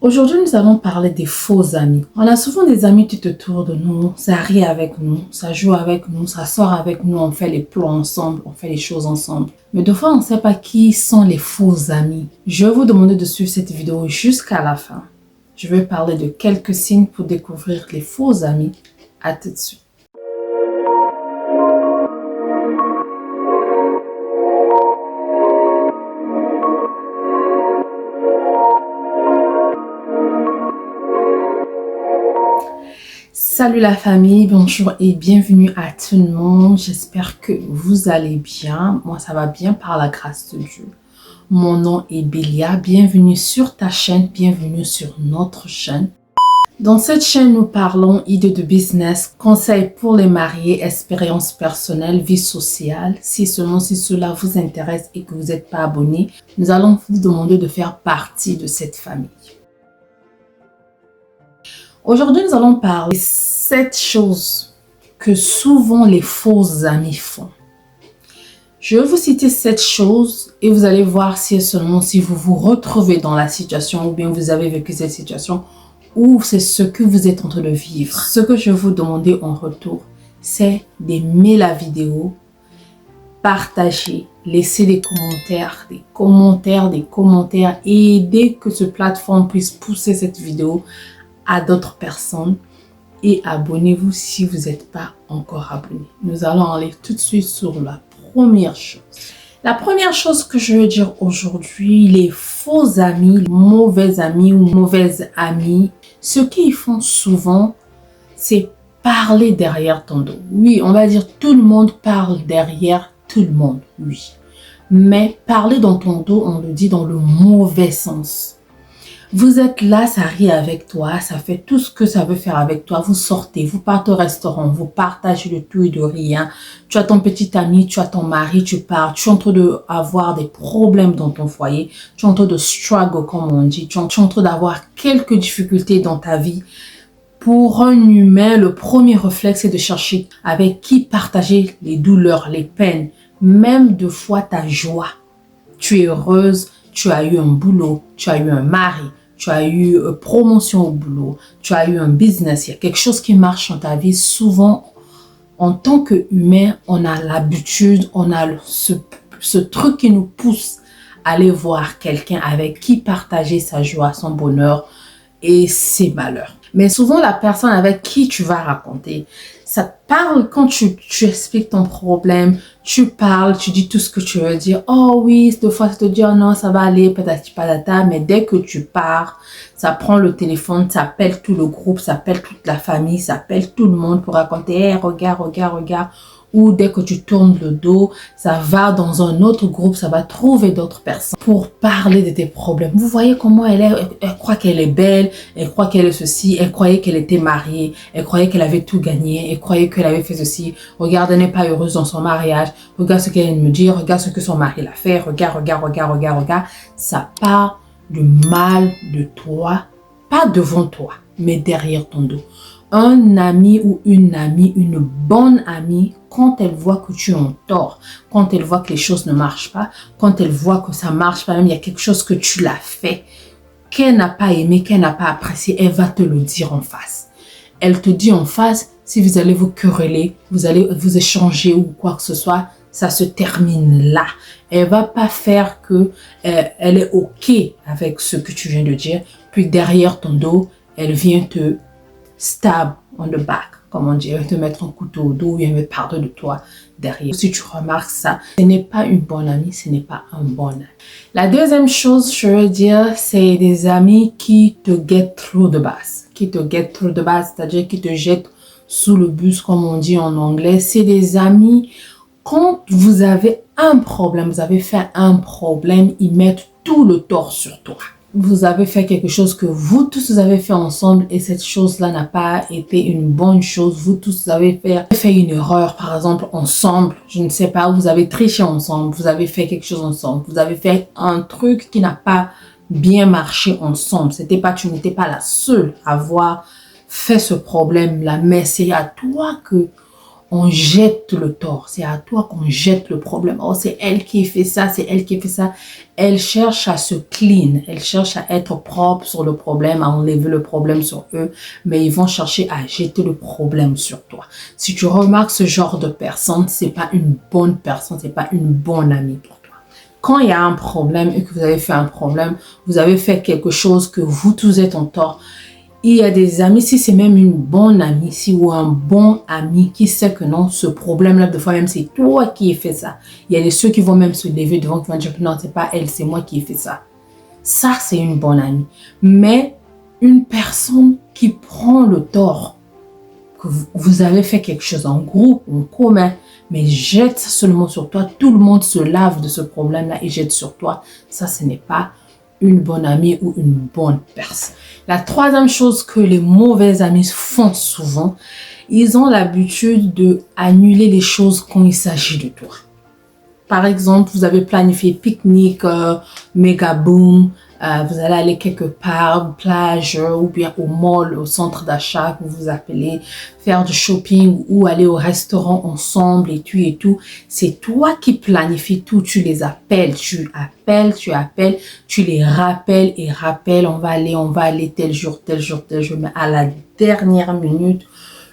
Aujourd'hui, nous allons parler des faux amis. On a souvent des amis tout autour de nous, ça rit avec nous, ça joue avec nous, ça sort avec nous, on fait les plans ensemble, on fait les choses ensemble. Mais des fois, on ne sait pas qui sont les faux amis. Je vais vous demander de suivre cette vidéo jusqu'à la fin. Je vais parler de quelques signes pour découvrir les faux amis. À tout de suite. Salut la famille, bonjour et bienvenue à tout le monde. J'espère que vous allez bien. Moi, ça va bien par la grâce de Dieu. Mon nom est Bélia. Bienvenue sur ta chaîne, bienvenue sur notre chaîne. Dans cette chaîne, nous parlons idées de business, conseils pour les mariés, expériences personnelles, vie sociale. Si cela vous intéresse et que vous n'êtes pas abonné, nous allons vous demander de faire partie de cette famille. Aujourd'hui, nous allons parler de 7 choses que souvent les faux amis font. Je vais vous citer 7 choses et vous allez voir si vous vous retrouvez dans la situation ou bien vous avez vécu cette situation ou c'est ce que vous êtes en train de vivre. Ce que je vais vous demander en retour, c'est d'aimer la vidéo, partager, laisser des commentaires et aider que ce plateforme puisse pousser cette vidéo à d'autres personnes et abonnez-vous si vous n'êtes pas encore abonné. Nous allons aller tout de suite sur la première chose. La première chose que je veux dire aujourd'hui, les faux amis, mauvais amis ou mauvaises amies, ce qu'ils font souvent, c'est parler derrière ton dos. Oui, on va dire tout le monde parle derrière tout le monde, oui. Mais parler dans ton dos, on le dit dans le mauvais sens. Vous êtes là, ça rit avec toi, ça fait tout ce que ça veut faire avec toi. Vous sortez, vous partez au restaurant, vous partagez de tout et de rien. Tu as ton petit ami, tu as ton mari, tu pars. Tu es en train d'avoir des problèmes dans ton foyer. Tu es en train de struggle, comme on dit. Tu es en train d'avoir quelques difficultés dans ta vie. Pour un humain, le premier réflexe, c'est de chercher avec qui partager les douleurs, les peines, même de fois ta joie. Tu es heureuse, tu as eu un boulot, tu as eu un mari. Tu as eu une promotion au boulot, tu as eu un business, il y a quelque chose qui marche dans ta vie. Souvent, en tant qu'humain, on a l'habitude, on a ce truc qui nous pousse à aller voir quelqu'un avec qui partager sa joie, son bonheur et ses malheurs. Mais souvent, la personne avec qui tu vas raconter, ça te parle quand tu expliques ton problème, tu parles, tu dis tout ce que tu veux dire. Oh oui, deux fois, ça te dit, oh non, ça va aller, patati patata. Mais dès que tu pars, ça prend le téléphone, ça appelle tout le groupe, ça appelle toute la famille, ça appelle tout le monde pour raconter, hey, regarde. Ou dès que tu tournes le dos, ça va dans un autre groupe, ça va trouver d'autres personnes pour parler de tes problèmes. Vous voyez comment elle est, elle croit qu'elle est belle, elle croit qu'elle est ceci, elle croyait qu'elle était mariée, elle croyait qu'elle avait tout gagné, elle croyait qu'elle avait fait ceci. Regarde, elle n'est pas heureuse dans son mariage, regarde ce qu'elle vient de me dire, regarde ce que son mari l'a fait, regarde. Ça parle du mal de toi, pas devant toi, mais derrière ton dos. Un ami ou une amie, une bonne amie, quand elle voit que tu es en tort, quand elle voit que les choses ne marchent pas, quand elle voit que ça marche pas, même il y a quelque chose que tu l'as fait, qu'elle n'a pas aimé, qu'elle n'a pas apprécié, elle va te le dire en face. Elle te dit en face, si vous allez vous quereller, vous allez vous échanger ou quoi que ce soit, ça se termine là. Elle va pas faire que elle est OK avec ce que tu viens de dire, puis derrière ton dos, elle vient te stab on the back, comme on dit, te mettre un couteau au dos, et mettre parler de toi derrière. Si tu remarques ça, ce n'est pas une bonne amie, ce n'est pas un bon ami. La deuxième chose, je veux dire, c'est des amis qui te get through the bus. C'est-à-dire qui te jettent sous le bus, comme on dit en anglais. C'est des amis, quand vous avez un problème, vous avez fait un problème, ils mettent tout le tort sur toi. Vous avez fait quelque chose que vous tous avez fait ensemble et cette chose-là n'a pas été une bonne chose. Vous tous avez fait une erreur, par exemple, ensemble. Je ne sais pas, vous avez triché ensemble, vous avez fait quelque chose ensemble. Vous avez fait un truc qui n'a pas bien marché ensemble. Tu n'étais pas la seule à avoir fait ce problème-là, mais c'est à toi que on jette le tort. C'est à toi qu'on jette le problème. Oh, c'est elle qui fait ça, c'est elle qui fait ça. Elle cherche à se clean. Elle cherche à être propre sur le problème, à enlever le problème sur eux. Mais ils vont chercher à jeter le problème sur toi. Si tu remarques ce genre de personne, c'est pas une bonne personne, c'est pas une bonne amie pour toi. Quand il y a un problème et que vous avez fait un problème, vous avez fait quelque chose que vous tous êtes en tort. Il y a des amis, si c'est même une bonne amie, si ou un bon ami qui sait que non, ce problème-là, de fois même, c'est toi qui ai fait ça. Il y a des ceux qui vont même se lever devant, qui vont dire non, c'est pas elle, c'est moi qui ai fait ça. Ça, c'est une bonne amie. Mais une personne qui prend le tort, que vous avez fait quelque chose en groupe, en commun, mais jette seulement sur toi, tout le monde se lave de ce problème-là et jette sur toi, ça, ce n'est pas une bonne amie ou une bonne personne. La troisième chose que les mauvais amis font souvent, ils ont l'habitude de annuler les choses quand il s'agit de toi. Par exemple, vous avez planifié pique-nique, méga boom, vous allez aller quelque part, plage ou bien au mall, au centre d'achat que vous appelez, faire du shopping ou aller au restaurant ensemble et tout. C'est toi qui planifies tout, tu les appelles, tu les rappelles et rappelles, on va aller tel jour, mais à la dernière minute,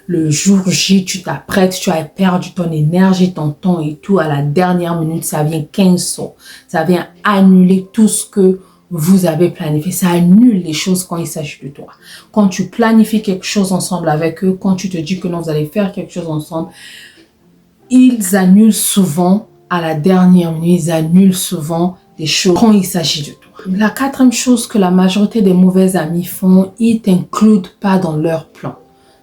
le jour J, tu t'apprêtes, tu as perdu ton énergie, ton temps et tout. À la dernière minute, ça vient cancel. Ça vient annuler tout ce que vous avez planifié. Ça annule les choses quand il s'agit de toi. Quand tu planifies quelque chose ensemble avec eux, quand tu te dis que non, vous allez faire quelque chose ensemble, ils annulent souvent à la dernière minute. Ils annulent souvent des choses quand il s'agit de toi. La quatrième chose que la majorité des mauvais amis font, ils t'incluent pas dans leur plan.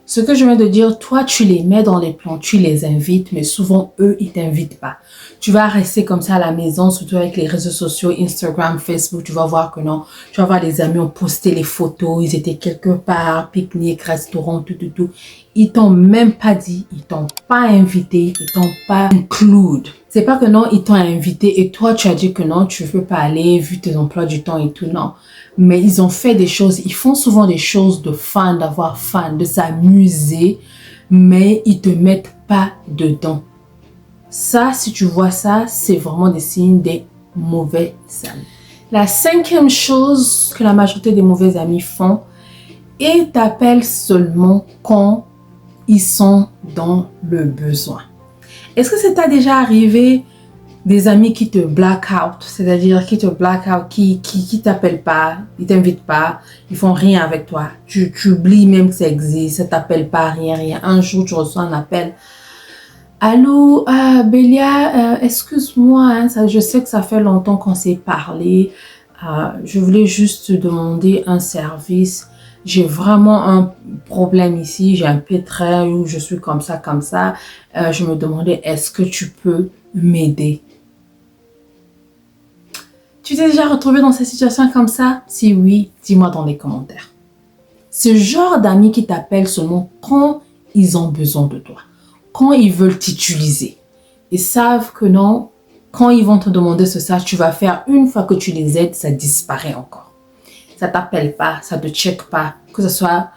Ce que je viens de dire, toi, tu les mets dans les plans, tu les invites, mais souvent, eux, ils t'invitent pas. Tu vas rester comme ça à la maison, surtout avec les réseaux sociaux, Instagram, Facebook, tu vas voir que non. Tu vas voir les amis ont posté les photos, ils étaient quelque part, pique-nique, restaurant, tout. Ils t'ont même pas dit, ils t'ont pas invité, ils t'ont pas inclus. C'est pas que non, ils t'ont invité et toi, tu as dit que non, tu veux pas aller, vu tes emplois du temps et tout, non. Mais ils ont fait des choses, ils font souvent des choses de fun, d'avoir fun, de s'amuser, mais ils te mettent pas dedans. Ça, si tu vois ça, c'est vraiment des signes des mauvais amis. La cinquième chose que la majorité des mauvais amis font, ils t'appellent seulement quand ils sont dans le besoin. Est-ce que ça t'a déjà arrivé des amis qui te black out, c'est-à-dire qui te black out, qui t'appellent pas, ils t'invitent pas, ils font rien avec toi. Tu oublies même que ça existe, ça t'appelle pas, rien. Un jour, tu reçois un appel. Allô, Bélia, excuse-moi, hein, je sais que ça fait longtemps qu'on s'est parlé. Je voulais juste te demander un service. J'ai vraiment un problème ici, j'ai un pétrin où je suis comme ça. Je me demandais, est-ce que tu peux m'aider? Tu t'es déjà retrouvé dans cette situation comme ça? Si oui, dis-moi dans les commentaires. Ce genre d'amis qui t'appellent seulement quand ils ont besoin de toi, quand ils veulent t'utiliser. Ils savent que non, quand ils vont te demander ça, tu vas faire une fois que tu les aides, ça disparaît encore. Ça t'appelle pas, ça te check pas, que ce soit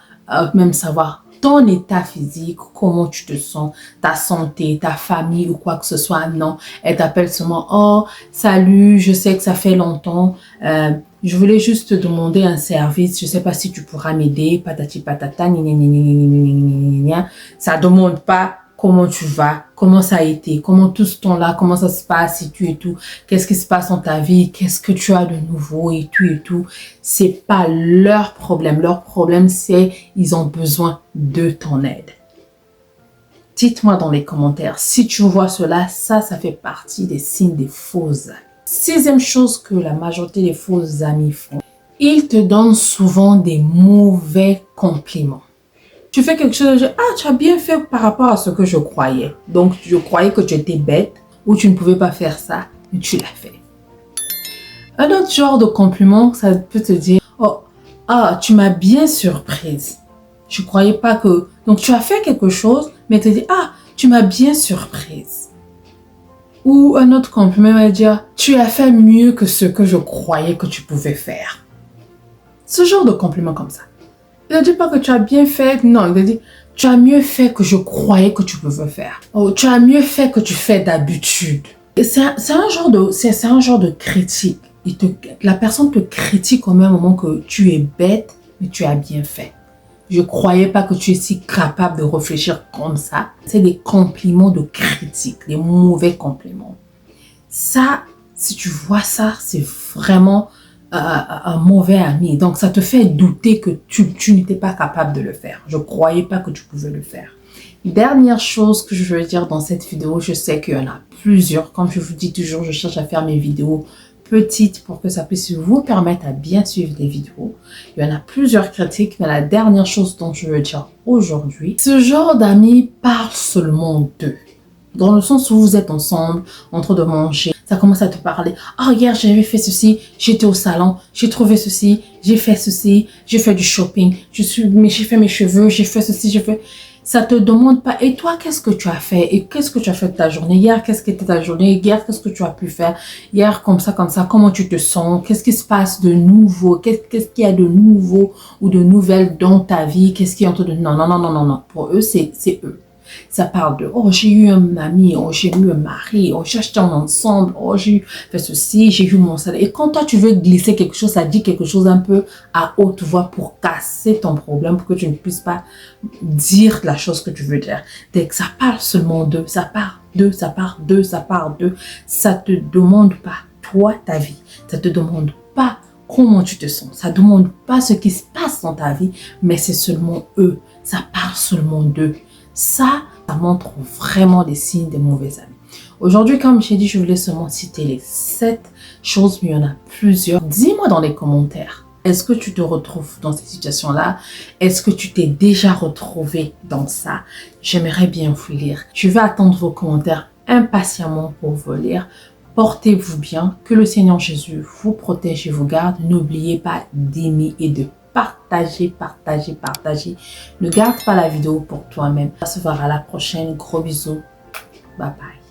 même savoir ton état physique, comment tu te sens, ta santé, ta famille ou quoi que ce soit. Non, elle t'appelle seulement, oh, salut, je sais que ça fait longtemps, je voulais juste te demander un service, je sais pas si tu pourras m'aider, patati patata, ça demande pas comment tu vas, comment ça a été, comment tout ce temps-là, comment ça se passe et tout, qu'est-ce qui se passe dans ta vie, qu'est-ce que tu as de nouveau et tout. C'est pas leur problème. Leur problème, c'est ils ont besoin de ton aide. Dites-moi dans les commentaires, si tu vois cela, ça fait partie des signes des faux amis. Sixième chose que la majorité des faux amis font, ils te donnent souvent des mauvais compliments. Tu fais quelque chose, tu as bien fait par rapport à ce que je croyais. Donc, je croyais que tu étais bête ou tu ne pouvais pas faire ça, mais tu l'as fait. Un autre genre de compliment, ça peut te dire, tu m'as bien surprise. Je croyais pas que... Donc, tu as fait quelque chose, mais tu te dis, tu m'as bien surprise. Ou un autre compliment va dire, tu as fait mieux que ce que je croyais que tu pouvais faire. Ce genre de compliment comme ça. Il ne dit pas que tu as bien fait. Non, il dit, tu as mieux fait que je croyais que tu pouvais faire. Oh, tu as mieux fait que tu fais d'habitude. C'est un genre de critique. La personne te critique au même moment que tu es bête, mais tu as bien fait. Je ne croyais pas que tu es si capable de réfléchir comme ça. C'est des compliments de critique, des mauvais compliments. Ça, si tu vois ça, c'est vraiment un mauvais ami. Donc, ça te fait douter que tu n'étais pas capable de le faire. Je ne croyais pas que tu pouvais le faire. Dernière chose que je veux dire dans cette vidéo, je sais qu'il y en a plusieurs. Comme je vous dis toujours, je cherche à faire mes vidéos petites pour que ça puisse vous permettre à bien suivre les vidéos. Il y en a plusieurs critiques, mais la dernière chose dont je veux dire aujourd'hui, ce genre d'amis parle seulement d'eux. Dans le sens où vous êtes ensemble, en train de manger, ça commence à te parler. Oh, hier, j'avais fait ceci, j'étais au salon, j'ai trouvé ceci, j'ai fait ceci, j'ai fait du shopping, j'ai fait mes cheveux, j'ai fait ceci, j'ai fait... Ça te demande pas, et toi, qu'est-ce que tu as fait? Et qu'est-ce que tu as fait de ta journée? Hier, qu'est-ce que était ta journée? Hier, qu'est-ce que tu as pu faire? Hier, comme ça, comment tu te sens? Qu'est-ce qui se passe de nouveau? Qu'est-ce qu'il y a de nouveau ou de nouvelles dans ta vie? Qu'est-ce qui est en train de... Non, non, non, non, non, non. Pour eux, c'est eux. Ça parle de, oh, j'ai eu un ami, oh, j'ai eu un mari, oh, j'ai acheté un ensemble, oh, j'ai fait ceci, j'ai eu mon salaire. Et quand toi, tu veux glisser quelque chose, ça dit quelque chose un peu à haute voix pour casser ton problème, pour que tu ne puisses pas dire la chose que tu veux dire. Dès que ça parle seulement d'eux, ça part d'eux, ça part d'eux, ça part d'eux, ça te demande pas, toi, ta vie. Ça te demande pas comment tu te sens. Ça ne demande pas ce qui se passe dans ta vie, mais c'est seulement eux. Ça parle seulement d'eux. Ça montre vraiment des signes des mauvais amis. Aujourd'hui, comme j'ai dit, je voulais seulement citer les 7 choses, mais il y en a plusieurs. Dis-moi dans les commentaires, est-ce que tu te retrouves dans ces situations-là? Est-ce que tu t'es déjà retrouvé dans ça? J'aimerais bien vous lire. Je vais attendre vos commentaires impatiemment pour vous lire. Portez-vous bien, que le Seigneur Jésus vous protège et vous garde. N'oubliez pas d'aimer et de partager, partager, partager. Ne garde pas la vidéo pour toi-même. On se verra à la prochaine. Gros bisous. Bye bye.